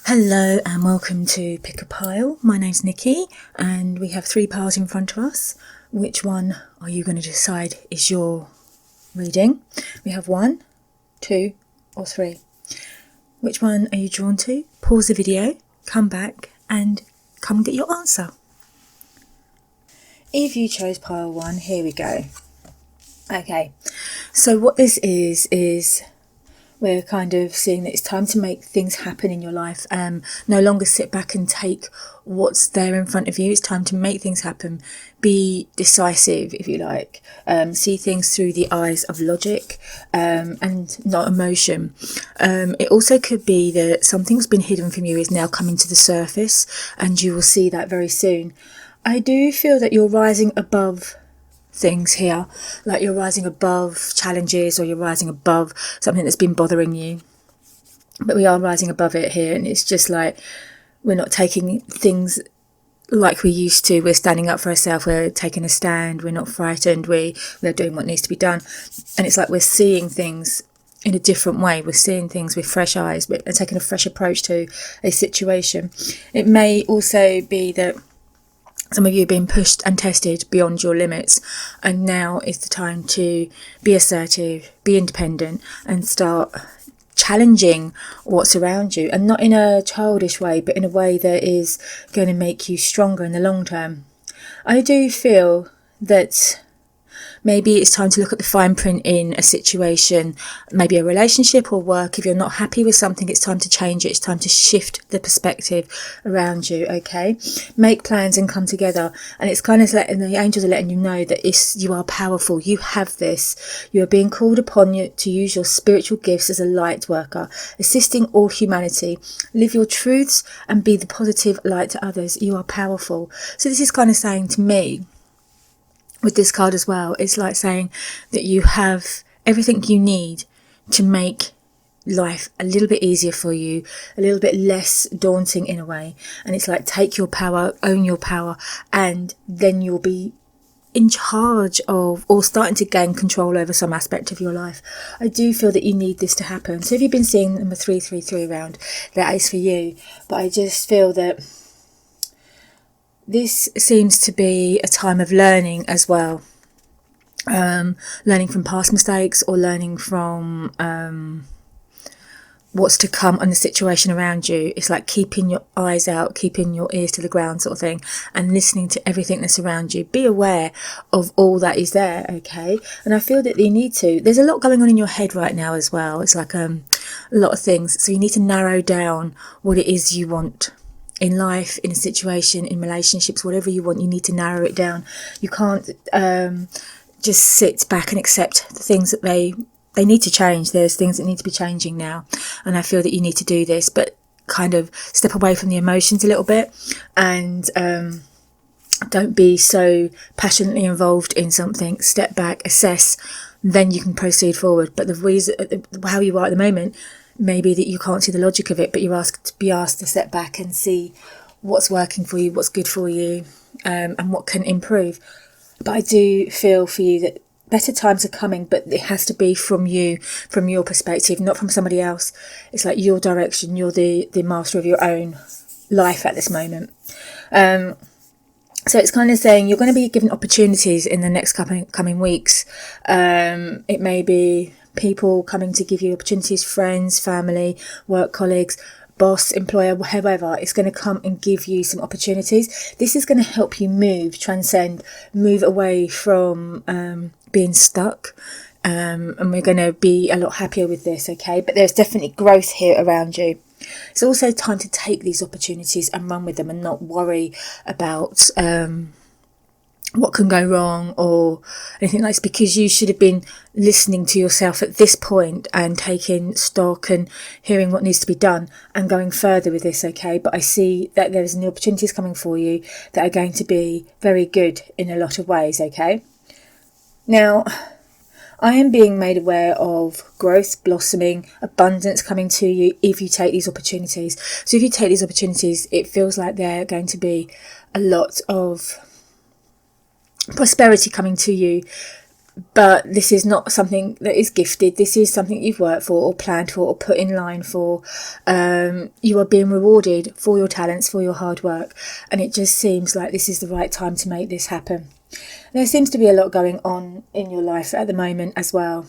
Hello and welcome to Pick a Pile. My name's Nikki and we have 3 piles in front of us. Which one are you going to decide is your reading? We have 1, 2 or 3. Which one are you drawn to? Pause the video, come back and come and get your answer. If you chose pile 1, here we go. Okay, so what this is we're kind of seeing that it's time to make things happen in your life. No longer sit back and take what's there in front of you. It's time to make things happen. Be decisive, if you like. See things through the eyes of logic and not emotion. It also could be that something's been hidden from you is now coming to the surface, and you will see that very soon. I do feel that you're rising above things here, like you're rising above challenges or you're rising above something that's been bothering you, but we are rising above it here, and it's just like we're not taking things like we used to. We're standing up for ourselves, we're taking a stand, we're not frightened, we're doing what needs to be done, and it's like we're seeing things in a different way. We're seeing things with fresh eyes and taking a fresh approach to a situation. It may also be that some of you have been pushed and tested beyond your limits, and now is the time to be assertive, be independent, and start challenging what's around you, and not in a childish way, but in a way that is going to make you stronger in the long term. I do feel that maybe it's time to look at the fine print in a situation, maybe a relationship or work. If you're not happy with something, it's time to change it. It's time to shift the perspective around you, okay? Make plans and come together. And it's kind of letting the angels are letting you know that you are powerful. You have this. You are being called upon to use your spiritual gifts as a light worker, assisting all humanity. Live your truths and be the positive light to others. You are powerful. So this is kind of saying to me, with this card as well, it's like saying that you have everything you need to make life a little bit easier for you, a little bit less daunting in a way. And it's like, take your power, own your power, and then you'll be in charge of, or starting to gain control over some aspect of your life. I do feel that you need this to happen. So if you've been seeing number 333 around, that is for you. But I just feel that this seems to be a time of learning as well. Learning from past mistakes, or learning from what's to come on the situation around you. It's like keeping your eyes out, keeping your ears to the ground sort of thing, and listening to everything that's around you. Be aware of all that is there, okay? And I feel that you need to. There's a lot going on in your head right now as well. It's like a lot of things. So you need to narrow down what it is you want in life, in a situation, in relationships, whatever you want. You need to narrow it down. You can't just sit back and accept the things that they need to change. There's things that need to be changing now, and I feel that you need to do this, but kind of step away from the emotions a little bit, and don't be so passionately involved in something. Step back, assess, then you can proceed forward. But the reason how you are at the moment, maybe that you can't see the logic of it, but you're asked to step back and see what's working for you, what's good for you, and what can improve. But I do feel for you that better times are coming, but it has to be from you, from your perspective, not from somebody else. It's like your direction. You're the master of your own life at this moment. So it's kind of saying you're going to be given opportunities in the next coming weeks. It may be people coming to give you opportunities, friends, family, work colleagues, boss, employer, whoever. It's going to come and give you some opportunities. This is going to help you move, transcend, move away from being stuck. And we're going to be a lot happier with this, okay? But there's definitely growth here around you. It's also time to take these opportunities and run with them, and not worry about what can go wrong or anything like this, because you should have been listening to yourself at this point and taking stock and hearing what needs to be done and going further with this, okay? But I see that there's new opportunities coming for you that are going to be very good in a lot of ways, okay? Now, I am being made aware of growth, blossoming, abundance coming to you if you take these opportunities. So if you take these opportunities, it feels like they're going to be a lot of prosperity coming to you But this is not something that is gifted. This is something you've worked for or planned for or put in line for. You are being rewarded for your talents, for your hard work. And it just seems like this is the right time to make this happen. There seems to be a lot going on in your life at the moment as well.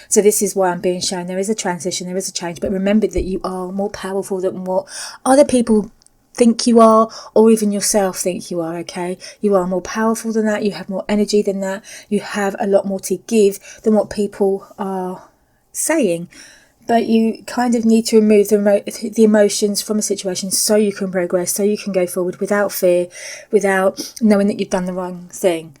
So this is why I'm being shown there is a transition, there is a change. But remember that you are more powerful than what other people think you are, or even yourself think you are. Okay, you are more powerful than that. You have more energy than that. You have a lot more to give than what people are saying. But you kind of need to remove the emotions from a situation so you can progress, so you can go forward without fear, without knowing that you've done the wrong thing.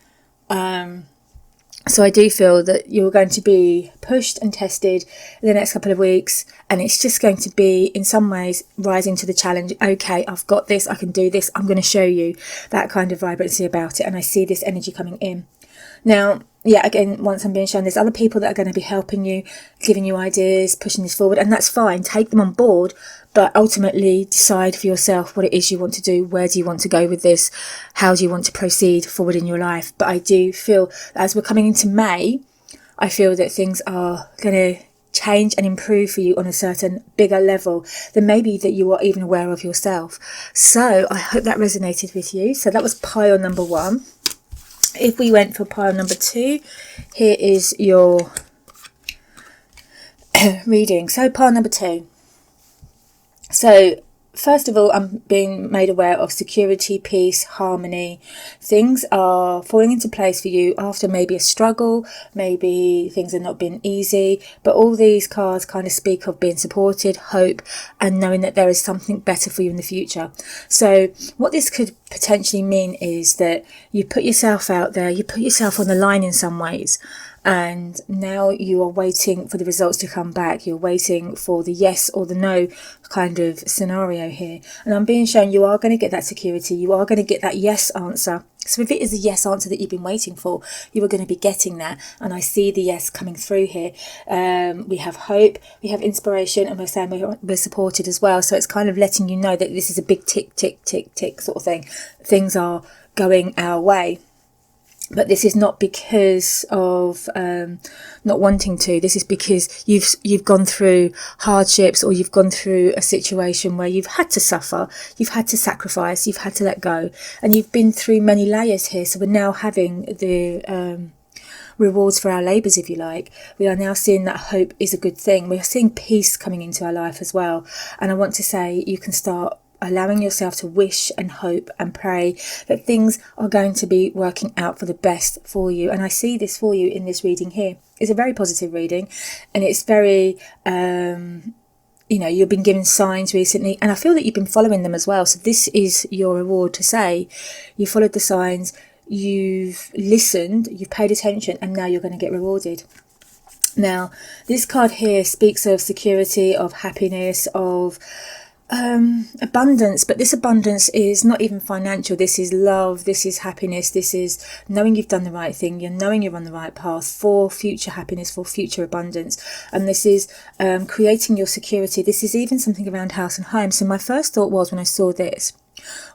So I do feel that you're going to be pushed and tested in the next couple of weeks, and it's just going to be, in some ways, rising to the challenge. Okay, I've got this, I can do this, I'm going to show you, that kind of vibrancy about it. And I see this energy coming in. Now, yeah, again, once I'm being shown, there's other people that are going to be helping you, giving you ideas, pushing this forward, and that's fine. Take them on board, but ultimately decide for yourself what it is you want to do. Where do you want to go with this? How do you want to proceed forward in your life? But I do feel, as we're coming into May, I feel that things are going to change and improve for you on a certain bigger level than maybe that you are even aware of yourself. So I hope that resonated with you. So that was pile number 1. If we went for pile number 2, here is your reading. So pile number 2. So first of all, I'm being made aware of security, peace, harmony. Things are falling into place for you after maybe a struggle, maybe things have not been easy, but all these cards kind of speak of being supported, hope, and knowing that there is something better for you in the future. So what this could potentially mean is that you put yourself out there, you put yourself on the line in some ways, and now you are waiting for the results to come back. You're waiting for the yes or the no kind of scenario here. And I'm being shown you are going to get that security. You are going to get that yes answer. So if it is a yes answer that you've been waiting for, you are going to be getting that. And I see the yes coming through here. We have hope, we have inspiration, and we're saying we're supported as well. So it's kind of letting you know that this is a big tick, tick, tick, tick sort of thing. Things are going our way. But this is not because of not wanting to. This is because you've gone through hardships, or you've gone through a situation where you've had to suffer, you've had to sacrifice, you've had to let go, and you've been through many layers here. So we're now having the rewards for our labours, if you like. We are now seeing that hope is a good thing. We are seeing peace coming into our life as well. And I want to say you can start allowing yourself to wish and hope and pray that things are going to be working out for the best for you. And I see this for you in this reading here. It's a very positive reading, and it's very, you've been given signs recently, and I feel that you've been following them as well. So this is your reward to say you followed the signs, you've listened, you've paid attention, and now you're going to get rewarded. Now, this card here speaks of security, of happiness, of abundance, but this abundance is not even financial. This is love, this is happiness, this is knowing you've done the right thing, you're knowing you're on the right path for future happiness, for future abundance. And this is creating your security. This is even something around house and home. So my first thought was, when I saw this,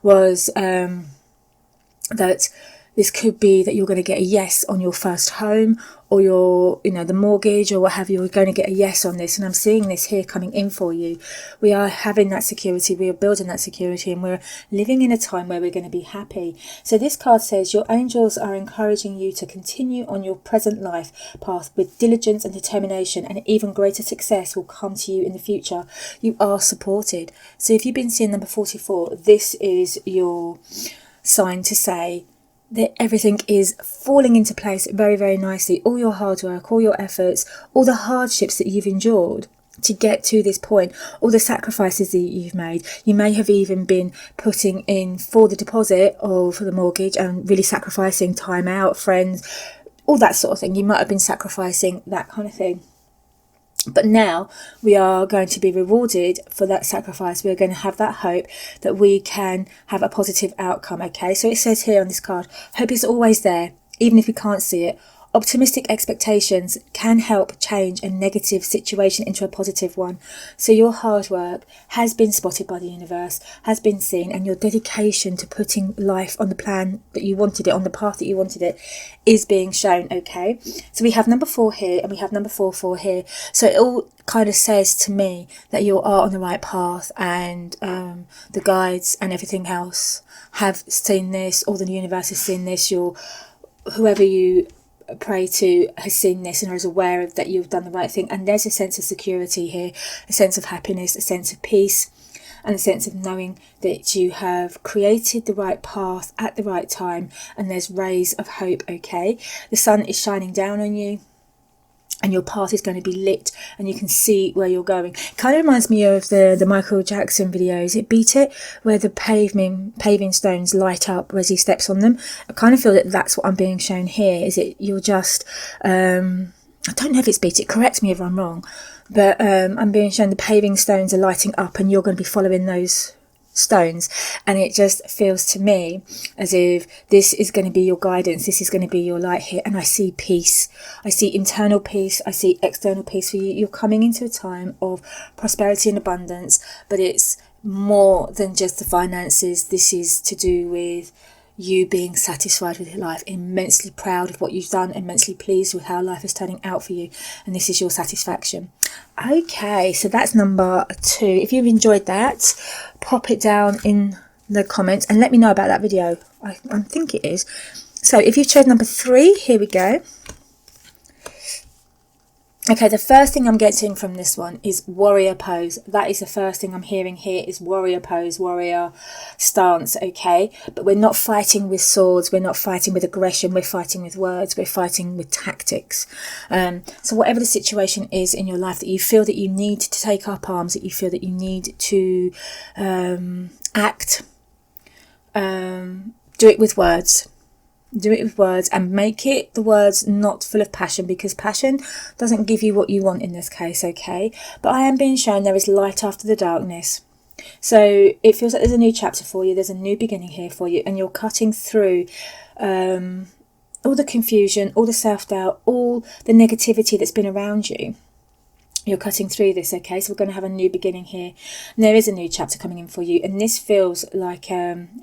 was that this could be that you're going to get a yes on your first home, or your, the mortgage or what have you. You're going to get a yes on this. And I'm seeing this here coming in for you. We are having that security. We are building that security, and we're living in a time where we're going to be happy. So this card says your angels are encouraging you to continue on your present life path with diligence and determination, and even greater success will come to you in the future. You are supported. So if you've been seeing number 44, this is your sign to say that everything is falling into place very, very nicely. All your hard work, all your efforts, all the hardships that you've endured to get to this point, all the sacrifices that you've made. You may have even been putting in for the deposit of the mortgage and really sacrificing time out, friends, all that sort of thing. You might have been sacrificing that kind of thing. But now we are going to be rewarded for that sacrifice. We're going to have that hope that we can have a positive outcome. Okay, so it says here on this card, hope is always there, even if you can't see it. Optimistic expectations can help change a negative situation into a positive one. So your hard work has been spotted by the universe, has been seen, and your dedication to putting life on the plan that you wanted it, on the path that you wanted it, is being shown, okay? So we have number 4 here, and we have number 4 here. So it all kind of says to me that you are on the right path, and the guides and everything else have seen this, or the universe has seen this, whoever you pray to has seen this and is aware of that you've done the right thing. And there's a sense of security here, a sense of happiness, a sense of peace, and a sense of knowing that you have created the right path at the right time, and there's rays of hope, okay? The sun is shining down on you, and your path is going to be lit, and you can see where you're going. It kind of reminds me of the Michael Jackson video, is it Beat It, where the paving stones light up as he steps on them. I kind of feel that that's what I'm being shown here, is it you're just I don't know if it's Beat It, correct me if I'm wrong, but I'm being shown the paving stones are lighting up, and you're going to be following those stones, and it just feels to me as if this is going to be your guidance, this is going to be your light here. And I see peace, I see internal peace, I see external peace for you. You're coming into a time of prosperity and abundance, but it's more than just the finances. This is to do with you being satisfied with your life, immensely proud of what you've done, immensely pleased with how life is turning out for you, and this is your satisfaction. Okay, so that's number 2. If you've enjoyed that, pop it down in the comments and let me know about that video. I think it is. So if you've chosen number 3, here we go. Okay, the first thing I'm getting from this one is warrior pose. That is the first thing I'm hearing here, is warrior pose, warrior stance, okay? But we're not fighting with swords, we're not fighting with aggression, we're fighting with words, we're fighting with tactics. So whatever the situation is in your life that you feel that you need to take up arms, that you feel that you need to act, do it with words. Do it with words, and make it the words not full of passion, because passion doesn't give you what you want in this case, okay? But I am being shown there is light after the darkness. So it feels like there's a new chapter for you, there's a new beginning here for you, and you're cutting through all the confusion, all the self-doubt, all the negativity that's been around you. You're cutting through this, okay? So we're going to have a new beginning here. And there is a new chapter coming in for you, and this feels like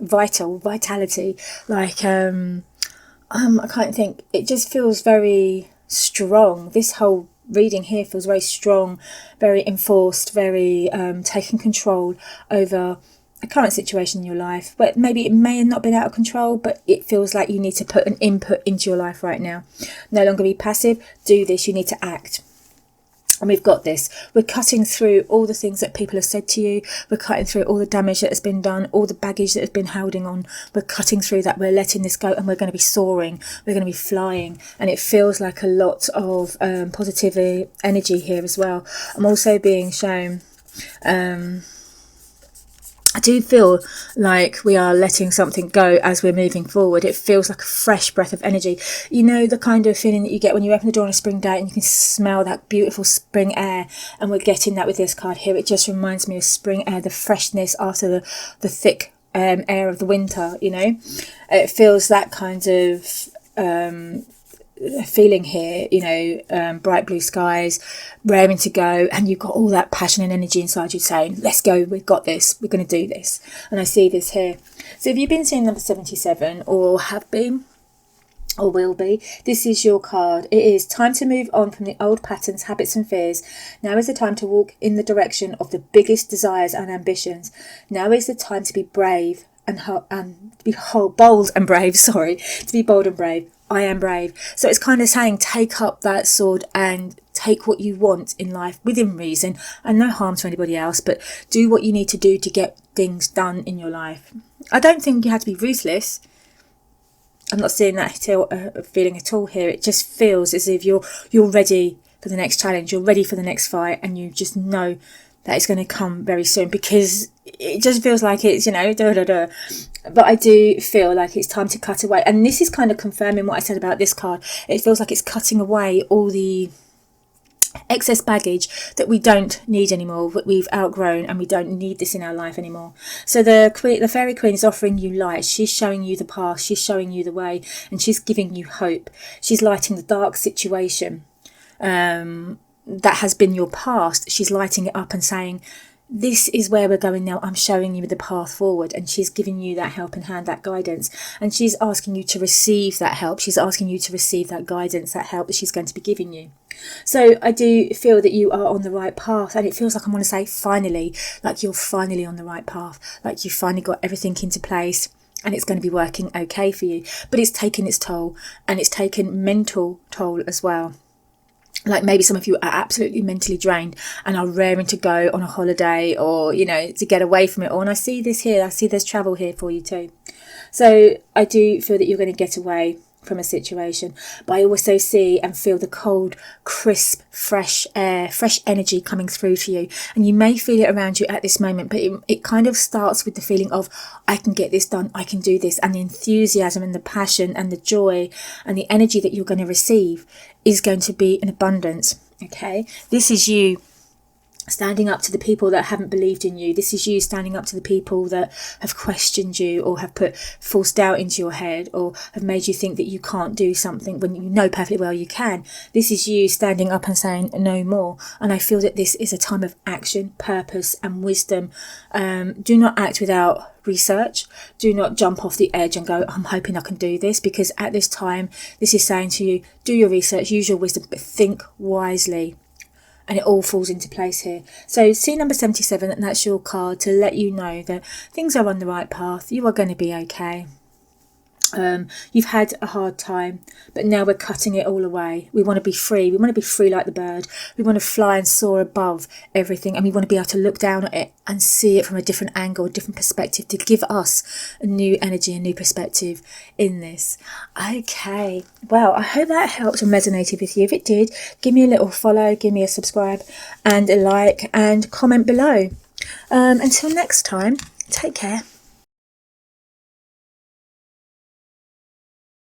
vitality, like I can't think, it just feels very strong. This whole reading here feels very strong, very enforced, very taking control over a current situation in your life. But maybe it may have not been out of control, but it feels like you need to put an input into your life right now. No longer be passive, do this, you need to act. And we've got this. We're cutting through all the things that people have said to you. We're cutting through all the damage that has been done, all the baggage that has been holding on. We're cutting through that. We're letting this go, and we're going to be soaring. We're going to be flying. And it feels like a lot of positive energy here as well. I'm also being shown I do feel like we are letting something go as we're moving forward. It feels like a fresh breath of energy. You know, the kind of feeling that you get when you open the door on a spring day and you can smell that beautiful spring air, and we're getting that with this card here. It just reminds me of spring air, the freshness after the thick air of the winter, you know. It feels that kind of feeling here, you know, bright blue skies, raring to go, and you've got all that passion and energy inside you saying, let's go, we've got this, we're going to do this. And I see this here. So if you've been seeing number 77, or have been, or will be, this is your card. It is time to move on from the old patterns, habits and fears. Now is the time to walk in the direction of the biggest desires and ambitions. Now is the time to be brave and to be bold and brave, to be bold and brave. I am brave. So it's kind of saying, take up that sword and take what you want in life within reason, and no harm to anybody else, but do what you need to do to get things done in your life. I don't think you have to be ruthless. I'm not seeing that feeling at all here. It just feels as if you're ready for the next challenge, you're ready for the next fight, and you just know that it's going to come very soon, because it just feels like it's, you know, But I do feel like it's time to cut away. And this is kind of confirming what I said about this card. It feels like it's cutting away all the excess baggage that we don't need anymore, that we've outgrown, and we don't need this in our life anymore. So the fairy queen is offering you light. She's showing you the path, she's showing you the way, and she's giving you hope. She's lighting the dark situation that has been your past. She's lighting it up and saying, this is where we're going now. I'm showing you the path forward, and she's giving you that helping hand, that guidance, and she's asking you to receive that help. She's asking you to receive that guidance, that help that she's going to be giving you. So I do feel that you are on the right path, and it feels like I want to say finally, like you're finally on the right path, like you've finally got everything into place, and it's going to be working okay for you. But it's taken its toll, and it's taken mental toll as well. Like maybe some of you are absolutely mentally drained and are raring to go on a holiday, or, you know, to get away from it all. And I see this here. I see there's travel here for you too. So I do feel that you're going to get away from a situation. But I also see and feel the cold, crisp, fresh air, fresh energy coming through to you. And you may feel it around you at this moment, but it kind of starts with the feeling of, I can get this done, I can do this. And the enthusiasm and the passion and the joy and the energy that you're going to receive is going to be in abundance. Okay, this is you standing up to the people that haven't believed in you. This is you standing up to the people that have questioned you, or have put false doubt into your head, or have made you think that you can't do something when you know perfectly well you can. This is you standing up and saying no more. And I feel that this is a time of action, purpose and wisdom. Do not act without research. Do not jump off the edge and go, I'm hoping I can do this, because at this time this is saying to you, do your research, use your wisdom, but think wisely. And it all falls into place here. So see number 77, and that's your card to let you know that things are on the right path. You are going to be okay. You've had a hard time, but now we're cutting it all away. We want to be free. We want to be free like the bird. We want to fly and soar above everything, and we want to be able to look down at it and see it from a different angle, a different perspective, to give us a new energy, a new perspective in this. Okay, well, I hope that helped and resonated with you. If it did, give me a little follow, give me a subscribe and a like, and comment below. Until next time, take care.